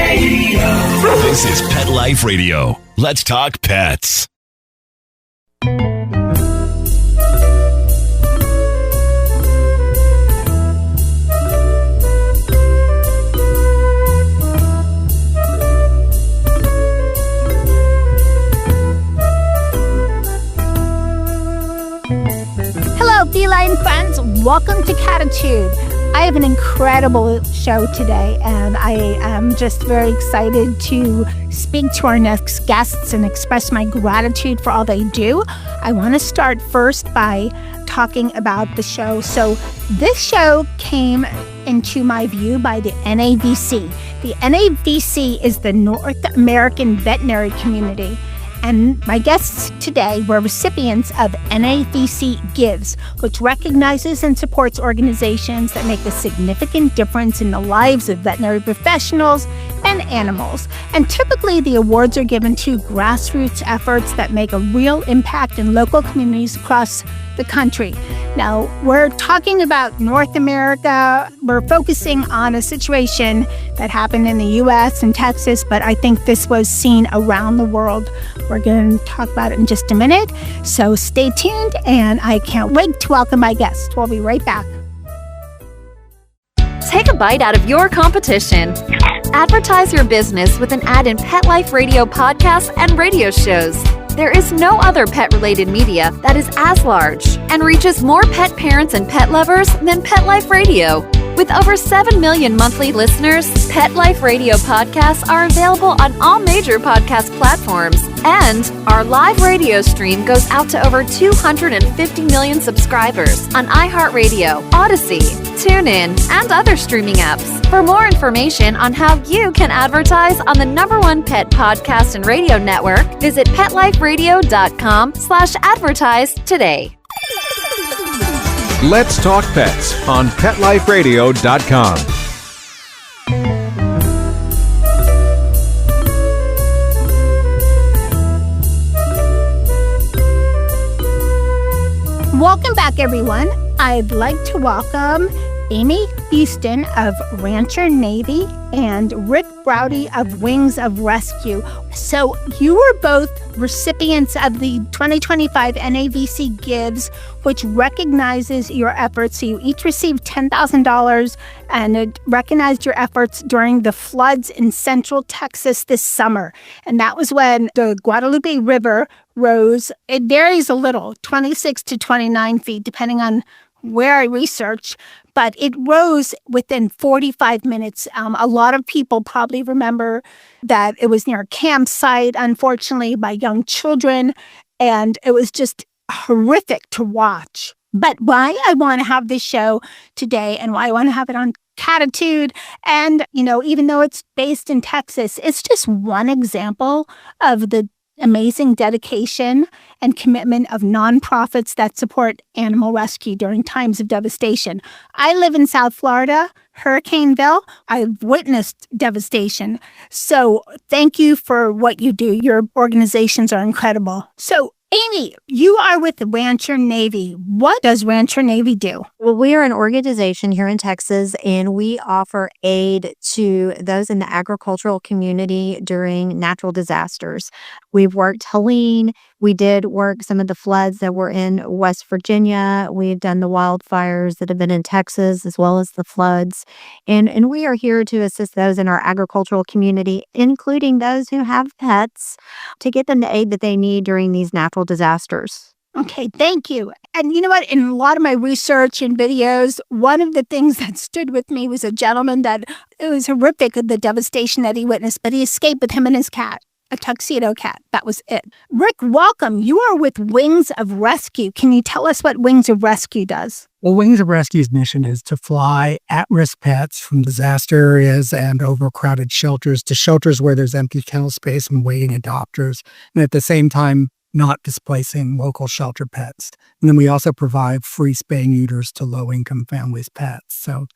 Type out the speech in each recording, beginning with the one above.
Radio. This is Pet Life Radio. Let's talk pets. Hello, feline friends. Welcome to Cattitude. I have an incredible show today, and I am just very excited to speak to our next guests and express my gratitude for all they do. I want to start first by talking about the show. So this show came into my view by the NAVC. The NAVC is the North American veterinary community. And my guests today were recipients of NAVC Gives, which recognizes and supports organizations that make a significant difference in the lives of veterinary professionals and animals. And typically the awards are given to grassroots efforts that make a real impact in local communities across the country. Now, we're talking about North America. We're focusing on a situation that happened in the U.S. and Texas, but I think this was seen around the world. We're going to talk about it in just a minute, so stay tuned, and I can't wait to welcome my guests. We'll be right back. Take a bite out of your competition. Advertise your business with an ad in Pet Life Radio podcasts and radio shows. There is no other pet-related media that is as large and reaches more pet parents and pet lovers than Pet Life Radio. With over 7 million monthly listeners, Pet Life Radio podcasts are available on all major podcast platforms, and our live radio stream goes out to over 250 million subscribers on iHeartRadio, Odyssey, TuneIn, and other streaming apps. For more information on how you can advertise on the #1 pet podcast and radio network, visit PetLifeRadio.com/advertise today. Let's Talk Pets on PetLifeRadio.com. Welcome back, everyone. I'd like to welcome Amy Houston of Rancher Navy and Ric Browde of Wings of Rescue. So you were both recipients of the 2025 NAVC Gives, which recognizes your efforts. So you each received $10,000, and it recognized your efforts during the floods in central Texas this summer. And that was when the Guadalupe River rose. It varies a little, 26 to 29 feet, depending on where I research, but it rose within 45 minutes. A lot of people probably remember that it was near a campsite, unfortunately, by young children, and it was just horrific to watch. But why I want to have this show today and why I want to have it on Cattitude, and, even though it's based in Texas, it's just one example of the amazing dedication and commitment of nonprofits that support animal rescue during times of devastation. I live in South Florida, Hurricaneville. I've witnessed devastation. So thank you for what you do. Your organizations are incredible. So Amy, you are with Rancher Navy. What does Rancher Navy do? Well, we are an organization here in Texas, and we offer aid to those in the agricultural community during natural disasters. We've worked Helene. We did work some of the floods that were in West Virginia. We've done the wildfires that have been in Texas, as well as the floods. And we are here to assist those in our agricultural community, including those who have pets, to get them the aid that they need during these natural disasters. Okay, thank you. And you know what? In a lot of my research and videos, one of the things that stood with me was a gentleman that it was horrific, the devastation that he witnessed, but he escaped with him and his cat. A tuxedo cat. That was it. Ric, welcome. You are with Wings of Rescue. Can you tell us what Wings of Rescue does? Well, Wings of Rescue's mission is to fly at-risk pets from disaster areas and overcrowded shelters to shelters where there's empty kennel space and waiting adopters, and at the same time, not displacing local shelter pets. And then we also provide free spay neuters to low-income families' pets. So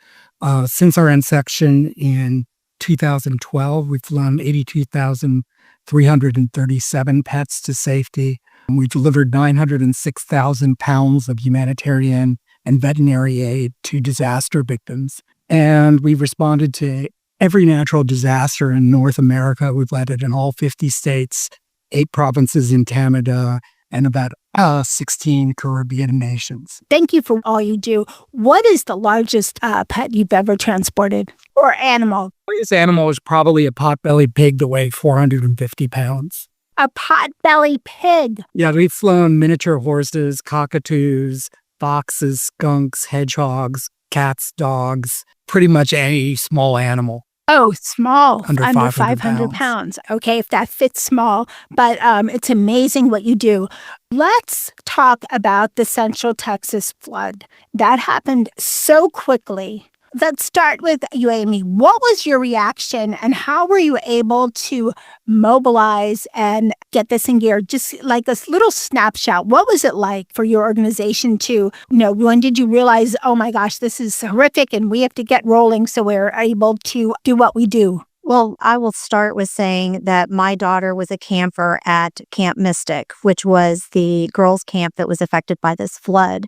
since our inception in 2012, we've flown 82,337 pets to safety. We delivered 906,000 pounds of humanitarian and veterinary aid to disaster victims. And we've responded to every natural disaster in North America. We've led it in all 50 states, 8 provinces in Canada, and about 16 Caribbean nations. Thank you for all you do. What is the largest pet you've ever transported or animal? The biggest animal is probably a potbelly pig that weighed 450 pounds. A potbelly pig. Yeah, we've flown miniature horses, cockatoos, foxes, skunks, hedgehogs, cats, dogs, pretty much any small animal. Oh, small, Under 500 pounds. Okay, if that fits small, but it's amazing what you do. Let's talk about the Central Texas flood. That happened so quickly. Let's start with you, Amy. What was your reaction and how were you able to mobilize and get this in gear? Just like this little snapshot. What was it like for your organization to, when did you realize, oh my gosh, this is horrific and we have to get rolling so we're able to do what we do? Well, I will start with saying that my daughter was a camper at Camp Mystic, which was the girls' camp that was affected by this flood.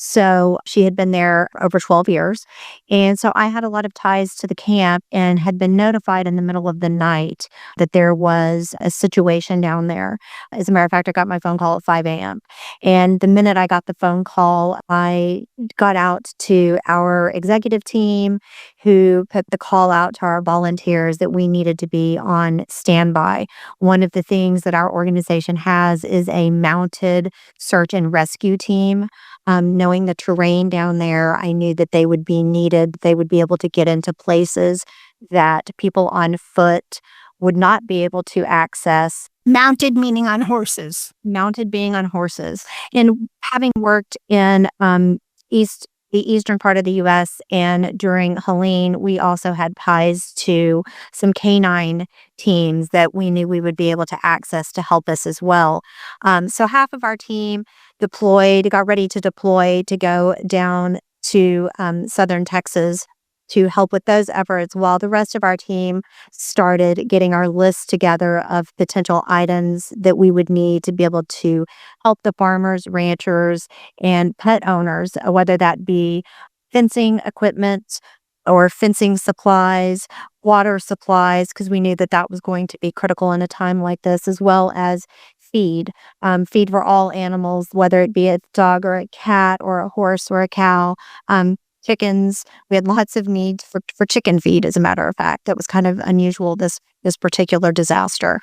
So she had been there over 12 years. And so I had a lot of ties to the camp and had been notified in the middle of the night that there was a situation down there. As a matter of fact, I got my phone call at 5 a.m. And the minute I got the phone call, I got out to our executive team who put the call out to our volunteers that we needed to be on standby. One of the things that our organization has is a mounted search and rescue team. Knowing the terrain down there, I knew that they would be needed. They would be able to get into places that people on foot would not be able to access. Mounted meaning on horses. Mounted being on horses. And having worked in the eastern part of the U.S. and during Helene, we also had ties to some canine teams that we knew we would be able to access to help us as well. So half of our team got ready to deploy to go down to southern Texas to help with those efforts, while the rest of our team started getting our list together of potential items that we would need to be able to help the farmers, ranchers, and pet owners, whether that be fencing equipment or fencing supplies, water supplies, because we knew that that was going to be critical in a time like this, as well as feed for all animals, whether it be a dog or a cat or a horse or a cow. Chickens. We had lots of needs for chicken feed, as a matter of fact. That was kind of unusual, this particular disaster.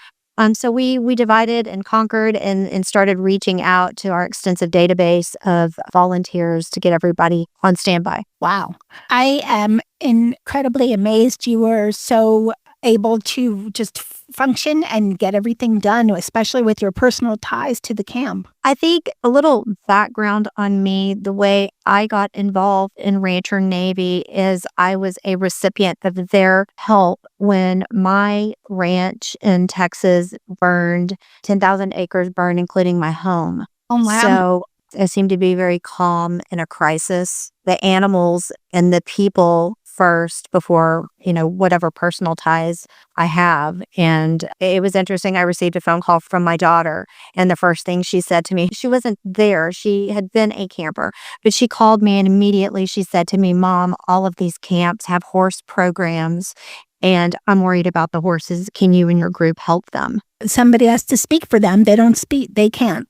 So we divided and conquered and started reaching out to our extensive database of volunteers to get everybody on standby. Wow. I am incredibly amazed you were so able to just function and get everything done, especially with your personal ties to the camp. I think a little background on me, the way I got involved in Rancher Navy is I was a recipient of their help when my ranch in Texas burned, 10,000 acres burned, including my home. Oh, wow. So I seemed to be very calm in a crisis. The animals and the people first before, whatever personal ties I have. And it was interesting. I received a phone call from my daughter. And the first thing she said to me, she wasn't there. She had been a camper, but she called me and immediately she said to me, "Mom, all of these camps have horse programs and I'm worried about the horses. Can you and your group help them?" Somebody has to speak for them. They don't speak. They can't,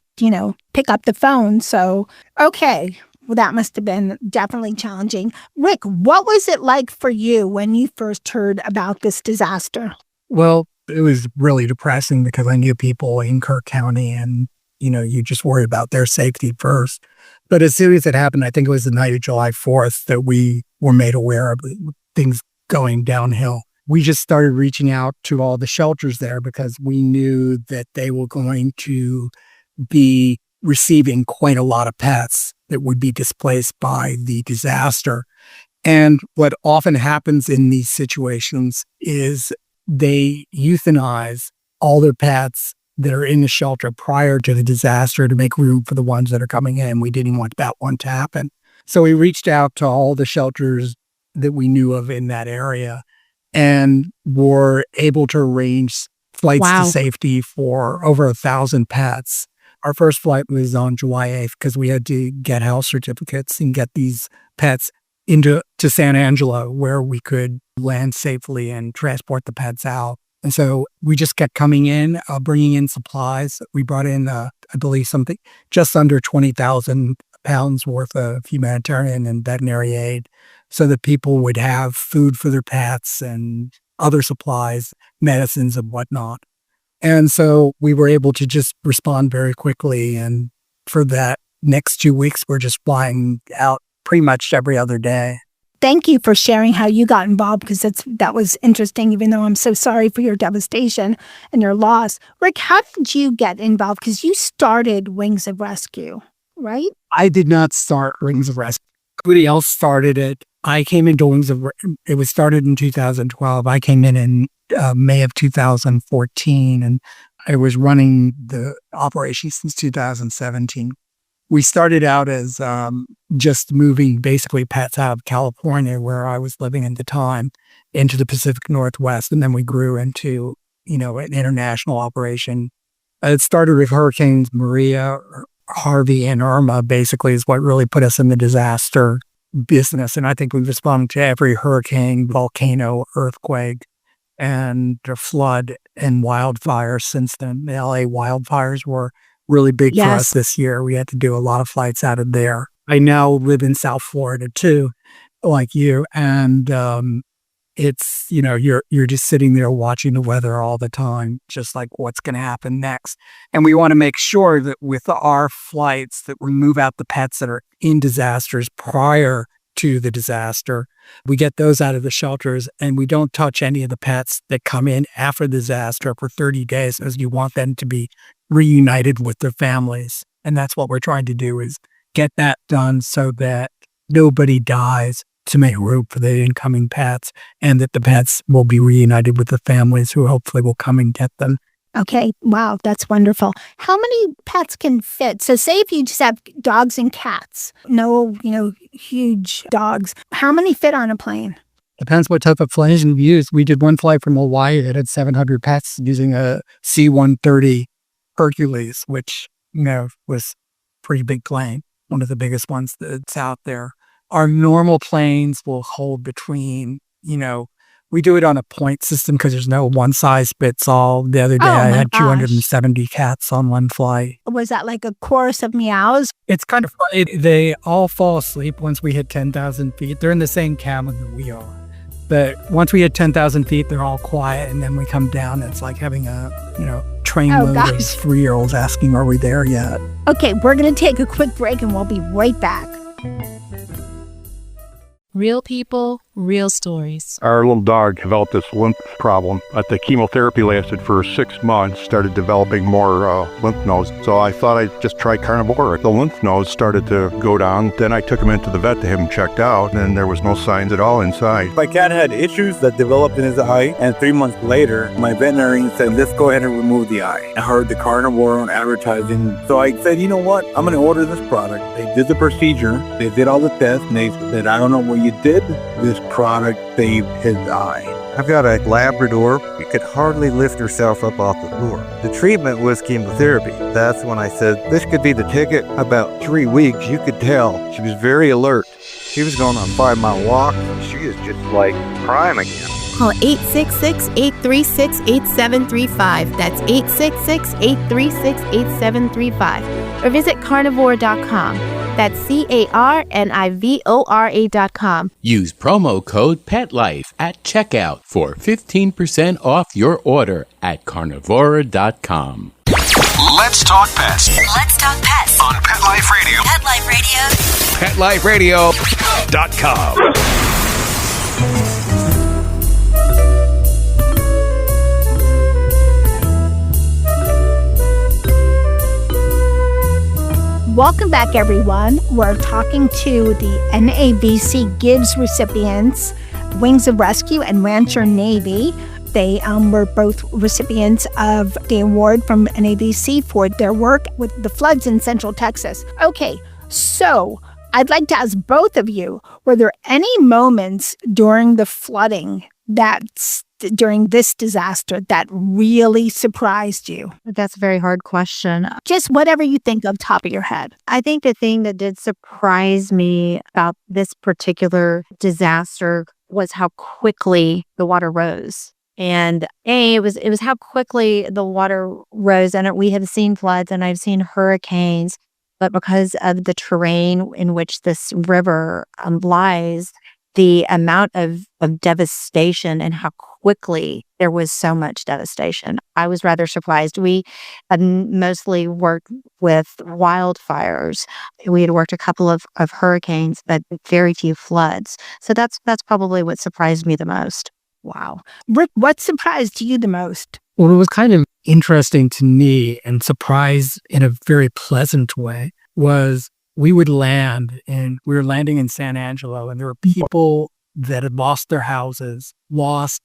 pick up the phone. So, okay. Well, that must have been definitely challenging. Ric, what was it like for you when you first heard about this disaster? Well, it was really depressing because I knew people in Kirk County and, you just worry about their safety first. But as soon as it happened, I think it was the night of July 4th that we were made aware of things going downhill. We just started reaching out to all the shelters there because we knew that they were going to be receiving quite a lot of pets that would be displaced by the disaster. And what often happens in these situations is they euthanize all their pets that are in the shelter prior to the disaster to make room for the ones that are coming in. We didn't want that one to happen. So we reached out to all the shelters that we knew of in that area and were able to arrange flights to safety for over 1,000 pets. Our first flight was on July 8th because we had to get health certificates and get these pets to San Angelo where we could land safely and transport the pets out. And so we just kept coming in, bringing in supplies. We brought in, I believe, something just under 20,000 pounds worth of humanitarian and veterinary aid so that people would have food for their pets and other supplies, medicines and whatnot. And so we were able to just respond very quickly. And for that next 2 weeks, we're just flying out pretty much every other day. Thank you for sharing how you got involved, because that was interesting, even though I'm so sorry for your devastation and your loss. Ric, how did you get involved? Because you started Wings of Rescue, right? I did not start Wings of Rescue. Somebody else started it. I came into it was started in 2012. I came in May of 2014, and I was running the operation since 2017. We started out as just moving basically pets out of California, where I was living at the time, into the Pacific Northwest. And then we grew into, an international operation. It started with Hurricanes Maria, Harvey, and Irma, basically, is what really put us in the disaster business. And I think we've responded to every hurricane, volcano, earthquake, and flood and wildfire since then. The LA wildfires were really big for us this year. We had to do a lot of flights out of there. I now live in South Florida too, like you. And it's, you're just sitting there watching the weather all the time, just like what's going to happen next. And we want to make sure that with our flights that we move out the pets that are in disasters prior to the disaster. We get those out of the shelters, and we don't touch any of the pets that come in after the disaster for 30 days, as you want them to be reunited with their families. And that's what we're trying to do, is get that done so that nobody dies, to make room for the incoming pets, and that the pets will be reunited with the families who hopefully will come and get them. Okay. Wow. That's wonderful. How many pets can fit? So say if you just have dogs and cats, no, huge dogs, how many fit on a plane? Depends what type of plane you use. We did one flight from Hawaii that had 700 pets using a C-130 Hercules, which, was a pretty big plane, one of the biggest ones that's out there. Our normal planes will hold between, we do it on a point system because there's no one size fits all. The other day I had 270 cats on one flight. Was that like a chorus of meows? It's kind of funny. They all fall asleep once we hit 10,000 feet. They're in the same cabin that we are. But once we hit 10,000 feet, they're all quiet. And then we come down. It's like having a, train load of 3-year-olds asking, are we there yet? Okay, we're going to take a quick break and we'll be right back. Real people, real stories. Our little dog developed this lymph problem. The chemotherapy lasted for 6 months, started developing more lymph nodes. So I thought I'd just try carnivore. The lymph nodes started to go down. Then I took him into the vet to have him checked out, and there was no signs at all inside. My cat had issues that developed in his eye, and 3 months later, my veterinarian said, let's go ahead and remove the eye. I heard the carnivore on advertising, so I said, you know what? I'm going to order this product. They did the procedure, they did all the tests, and they said, I don't know what you did. This product saved his eye. I've got a Labrador. She could hardly lift herself up off the floor. The treatment was chemotherapy. That's when I said, this could be the ticket. About 3 weeks, you could tell she was very alert. She was going on a 5-mile walk. She is just like prime again. Call 866-836-8735. That's 866-836-8735. Or visit carnivore.com. That's carnivora.com. Use promo code PETLIFE at checkout for 15% off your order at carnivora.com. Let's talk pets. Let's talk pets On Pet Life Radio. Pet Life Radio. PetLifeRadio.com. Welcome back, everyone. We're talking to the NAVC Gives recipients, Wings of Rescue and Rancher Navy. They were both recipients of the award from NAVC for their work with the floods in Central Texas. Okay, so I'd like to ask both of you, were there any moments during the flooding during this disaster that really surprised you? That's a very hard question. Just whatever you think off the top of your head. I think the thing that did surprise me about this particular disaster was how quickly the water rose. And it was how quickly the water rose. And we have seen floods and I've seen hurricanes, but because of the terrain in which this river lies, the amount of devastation and how quickly there was so much devastation, I was rather surprised. We had mostly worked with wildfires. We had worked a couple of hurricanes, but very few floods. So that's probably what surprised me the most. Wow. Rick, what surprised you the most? Well, it was kind of interesting to me and surprised in a very pleasant way was we would land and we were landing in San Angelo and there were people that had lost their houses, lost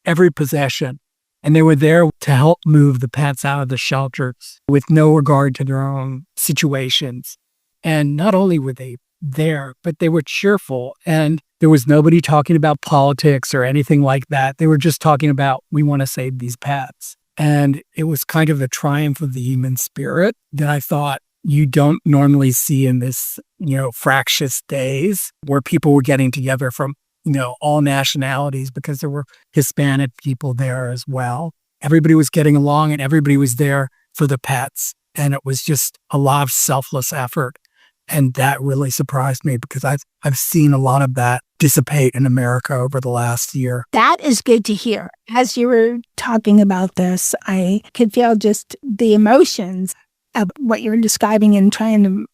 every possession, and they were there to help move the pets out of the shelters with no regard to their own situations. And not only were they there, but they were cheerful and there was nobody talking about politics or anything like that. They were just talking about, we want to save these pets. And it was kind of a triumph of the human spirit that I thought you don't normally see in this, fractious days where people were getting together from, all nationalities because there were Hispanic people there as well. Everybody was getting along and everybody was there for the pets. And it was just a lot of selfless effort. And that really surprised me because I've seen a lot of that dissipate in America over the last year. That is good to hear. As you were talking about this, I could feel just the emotions of what you're describing and trying to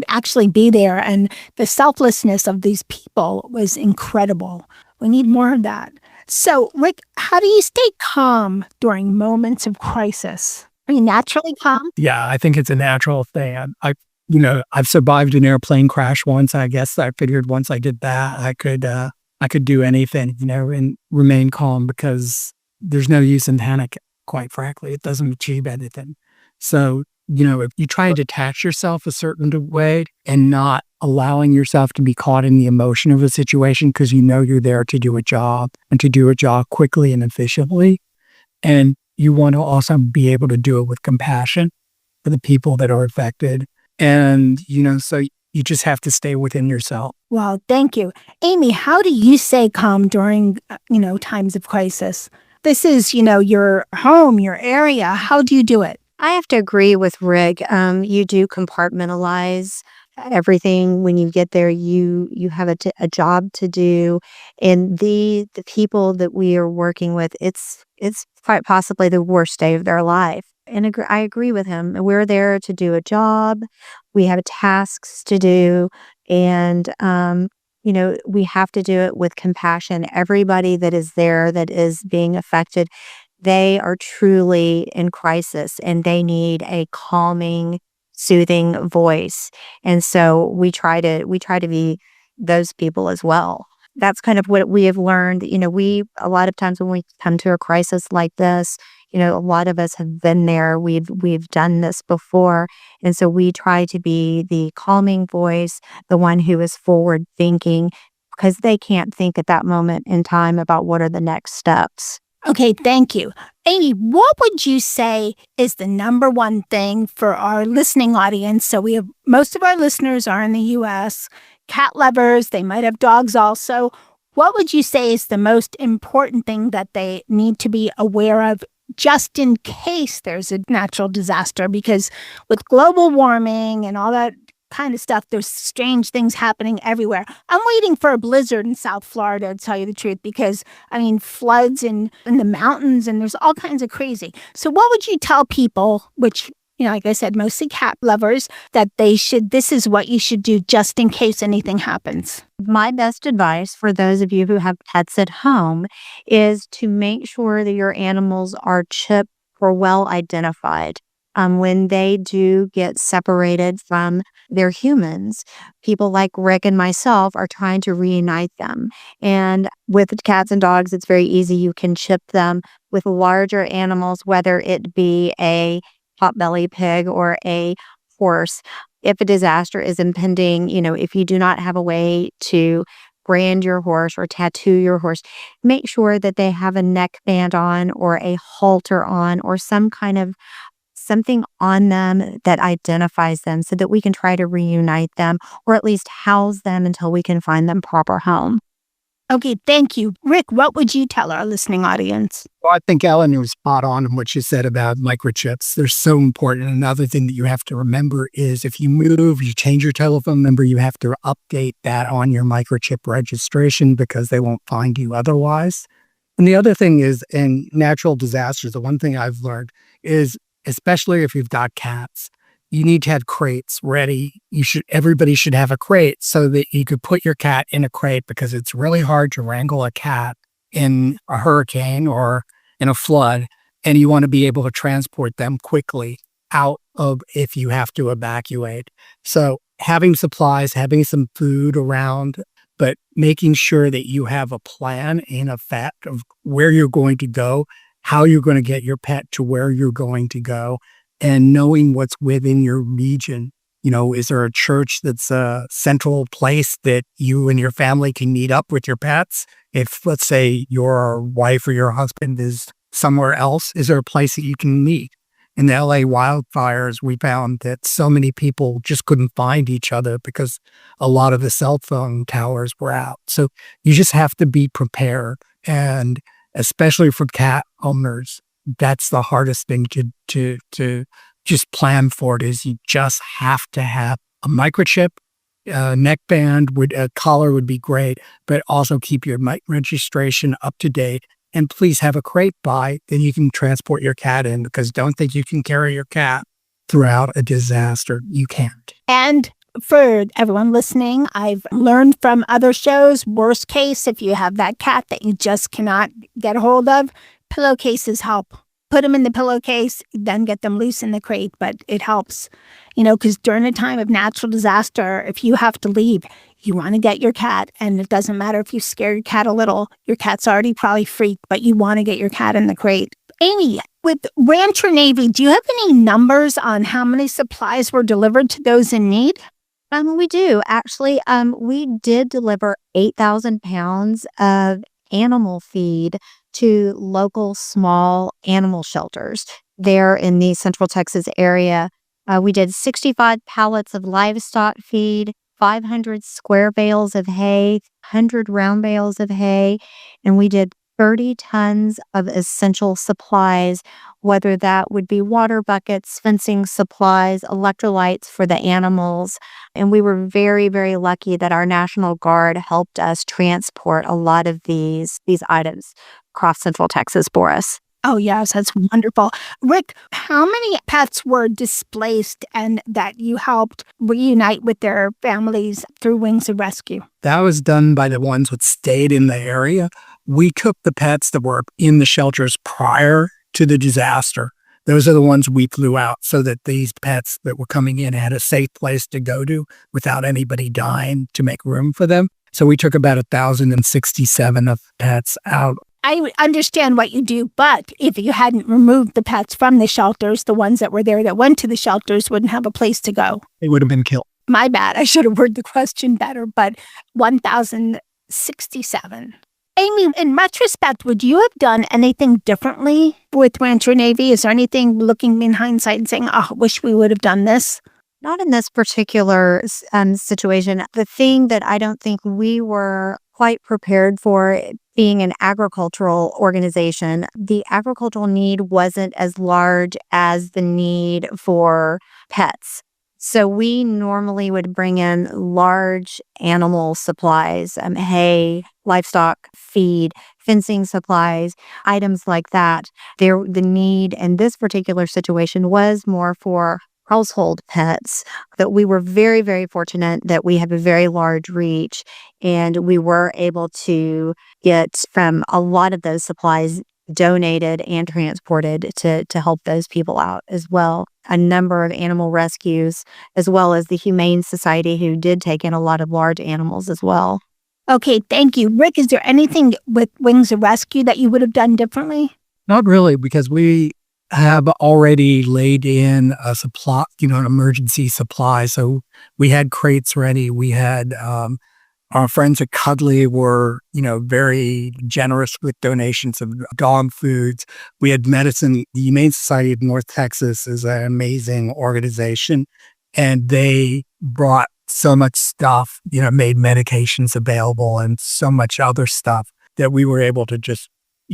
actually be there. And the selflessness of these people was incredible. We need more of that. So, Rick, how do you stay calm during moments of crisis? Are you naturally calm? Yeah, I think it's a natural thing. I've survived an airplane crash once. I guess I figured once I did that, I could do anything, and remain calm because there's no use in panic, quite frankly. It doesn't achieve anything. So, if you try and detach yourself a certain way and not allowing yourself to be caught in the emotion of a situation because you're there to do a job and to do a job quickly and efficiently. And you want to also be able to do it with compassion for the people that are affected. And, so you just have to stay within yourself. Well, thank you. Amy, how do you stay calm during, times of crisis? This is, your home, your area. How do you do it? I have to agree with Rick. You do compartmentalize everything. When you get there, you have a job to do. And the people that we are working with, it's quite possibly the worst day of their life. And I agree with him. We're there to do a job. We have tasks to do. And, we have to do it with compassion. Everybody that is there that is being affected, they are truly in crisis and they need a calming, soothing voice. And so we try to be those people as well. That's kind of what we have learned. A lot of times when we come to a crisis like this, a lot of us have been there. We've done this before. And so we try to be the calming voice, the one who is forward thinking, because they can't think at that moment in time about what are the next steps. Okay, thank you. Amy, what would you say is the number one thing for our listening audience? So we have most of our listeners are in the U.S., cat lovers, they might have dogs also. What would you say is the most important thing that they need to be aware of just in case there's a natural disaster? Because with global warming and all that kind of stuff, there's strange things happening everywhere. I'm waiting for a blizzard in South Florida, to tell you the truth, because, floods in the mountains and there's all kinds of crazy. So what would you tell people, which, like I said, mostly cat lovers, that this is what you should do just in case anything happens? My best advice for those of you who have pets at home is to make sure that your animals are chipped or well identified. When they do get separated from their humans, people like Rick and myself are trying to reunite them. And with cats and dogs, it's very easy. You can chip them. With larger animals, whether it be a potbelly pig or a horse, if a disaster is impending, if you do not have a way to brand your horse or tattoo your horse, make sure that they have a neck band on or a halter on or something on them that identifies them so that we can try to reunite them or at least house them until we can find them proper home. Okay, thank you. Rick, what would you tell our listening audience? Well, I think Ellen was spot on in what she said about microchips. They're so important. Another thing that you have to remember is if you move, you change your telephone number, you have to update that on your microchip registration because they won't find you otherwise. And the other thing is in natural disasters, the one thing I've learned is, especially if you've got cats, you need to have crates ready. Everybody should have a crate so that you could put your cat in a crate because it's really hard to wrangle a cat in a hurricane or in a flood. And you want to be able to transport them quickly out of if you have to evacuate. So having supplies, having some food around, but making sure that you have a plan in effect of where you're going to go, how you're going to get your pet to where you're going to go, and knowing what's within your region. Is there a church that's a central place that you and your family can meet up with your pets? If, let's say, your wife or your husband is somewhere else, is there a place that you can meet? In the LA wildfires, we found that so many people just couldn't find each other because a lot of the cell phone towers were out. So you just have to be prepared. And especially for cat owners, that's the hardest thing to just plan for it is you just have to have a microchip, a neckband, a collar would be great, but also keep your registration up to date. And please have a crate by that you can transport your cat in because don't think you can carry your cat throughout a disaster. You can't. And for everyone listening, I've learned from other shows, worst case, if you have that cat that you just cannot get a hold of, pillowcases help. Put them in the pillowcase, then get them loose in the crate. But it helps, because during a time of natural disaster, if you have to leave, you want to get your cat. And it doesn't matter if you scare your cat a little, your cat's already probably freaked, but you want to get your cat in the crate. Amy, with Rancher Navy, do you have any numbers on how many supplies were delivered to those in need? We do. Actually, we did deliver 8,000 pounds of animal feed to local small animal shelters there in the Central Texas area. We did 65 pallets of livestock feed, 500 square bales of hay, 100 round bales of hay, and we did 30 tons of essential supplies, whether that would be water buckets, fencing supplies, electrolytes for the animals. And we were very, very lucky that our National Guard helped us transport a lot of these items across Central Texas for us. Oh, yes, that's wonderful. Rick, how many pets were displaced and that you helped reunite with their families through Wings of Rescue? That was done by the ones that stayed in the area. We took the pets that were in the shelters prior to the disaster. Those are the ones we flew out so that these pets that were coming in had a safe place to go to without anybody dying to make room for them. So we took about 1,067 of pets out. I understand what you do, but if you hadn't removed the pets from the shelters, the ones that were there that went to the shelters wouldn't have a place to go. They would have been killed. My bad. I should have worded the question better, but 1,067. Amy, in retrospect, would you have done anything differently with Rancher Navy? Is there anything looking in hindsight and saying, oh, I wish we would have done this? Not in this particular situation. The thing that I don't think we were quite prepared for, being an agricultural organization, the agricultural need wasn't as large as the need for pets. So we normally would bring in large animal supplies, hay, livestock, feed, fencing supplies, items like that. The need in this particular situation was more for household pets, that we were very, very fortunate that we have a very large reach and we were able to get from a lot of those supplies donated and transported to help those people out as well. A number of animal rescues, as well as the Humane Society, who did take in a lot of large animals as well. Okay, thank you. Rick, is there anything with Wings of Rescue that you would have done differently? Not really, because we have already laid in a supply, an emergency supply. So we had crates ready. We had our friends at Cuddly were, very generous with donations of dog foods. We had medicine. The Humane Society of North Texas is an amazing organization, and they brought so much stuff, made medications available and so much other stuff that we were able to just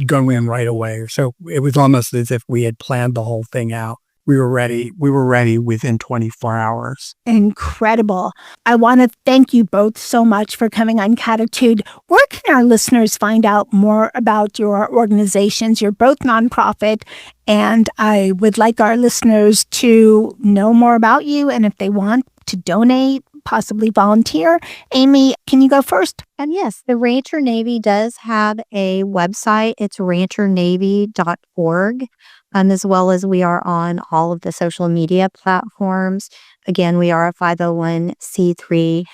go in right away. So it was almost as if we had planned the whole thing out. We were ready within 24 hours. Incredible. I want to thank you both so much for coming on Cattitude. Where can our listeners find out more about your organizations? You're both nonprofit, and I would like our listeners to know more about you, and if they want to donate, possibly volunteer. Amy, can you go first? And yes, the Rancher Navy does have a website. It's ranchernavy.org. As well as we are on all of the social media platforms. Again, we are a 501c3.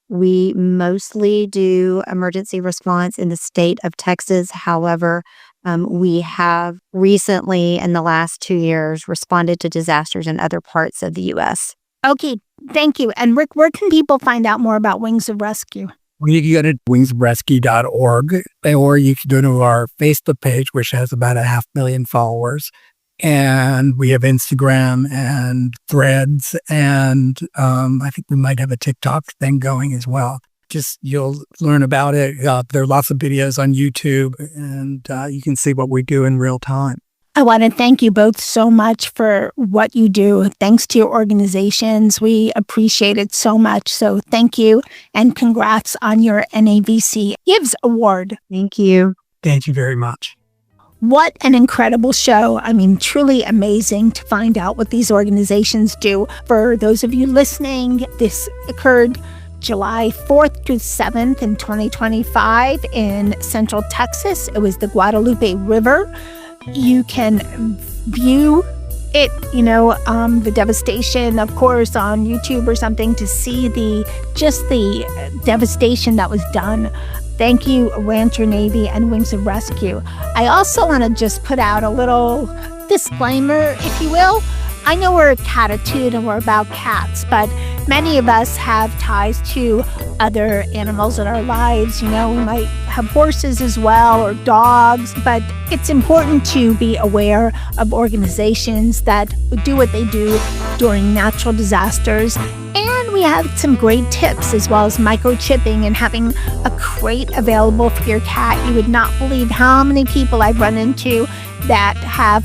We mostly do emergency response in the state of Texas. However, we have recently, in the last 2 years, responded to disasters in other parts of the U.S. Okay, thank you. And Rick, where can people find out more about Wings of Rescue? You can go to wingsofrescue.org, or you can go to our Facebook page, which has about 500,000 followers. And we have Instagram and Threads, and I think we might have a TikTok thing going as well. Just you'll learn about it. There are lots of videos on YouTube, and you can see what we do in real time. I want to thank you both so much for what you do. Thanks to your organizations. We appreciate it so much. So thank you, and congrats on your NAVC Gives Award. Thank you. Thank you very much. What an incredible show. I mean, truly amazing to find out what these organizations do. For those of you listening, this occurred July 4th through 7th in 2025 in Central Texas. It was the Guadalupe River. You can view it, the devastation, of course, on YouTube or something to see the devastation that was done. Thank you, Rancher Navy and Wings of Rescue. I also want to just put out a little disclaimer, if you will. I know we're a Cattitude and we're about cats, but many of us have ties to other animals in our lives. We might have horses as well, or dogs, but it's important to be aware of organizations that do what they do during natural disasters. And we have some great tips, as well as microchipping and having a crate available for your cat. You would not believe how many people I've run into that have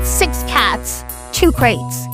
6 cats, 2 crates.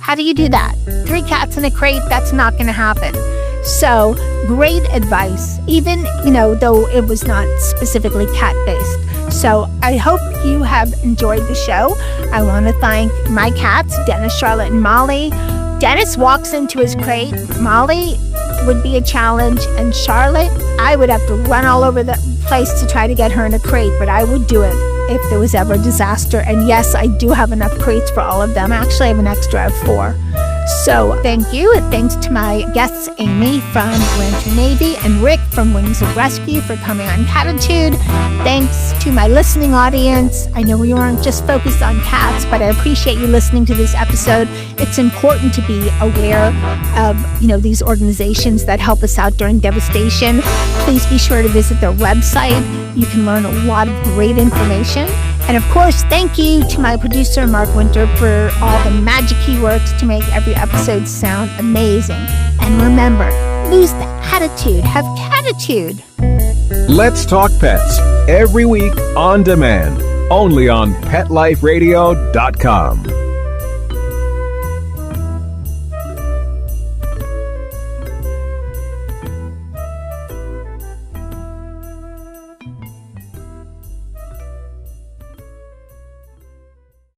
How do you do that? 3 cats in a crate? That's not going to happen. So great advice, even, though it was not specifically cat-based. So I hope you have enjoyed the show. I want to thank my cats, Dennis, Charlotte, and Molly. Dennis walks into his crate. Molly would be a challenge. And Charlotte, I would have to run all over the place to try to get her in a crate, but I would do it if there was ever a disaster. And yes, I do have enough crates for all of them. Actually, I have an extra of 4. So thank you. And thanks to my guests, Amy from Rancher Navy and Rick from Wings of Rescue, for coming on Cattitude. Thanks to my listening audience. I know we weren't just focused on cats, but I appreciate you listening to this episode. It's important to be aware of, these organizations that help us out during devastation. Please be sure to visit their website. You can learn a lot of great information. And of course, thank you to my producer, Mark Winter, for all the magic he works to make every episode sound amazing. And remember, lose the attitude, have Cattitude. Let's Talk Pets, every week on demand, only on PetLifeRadio.com.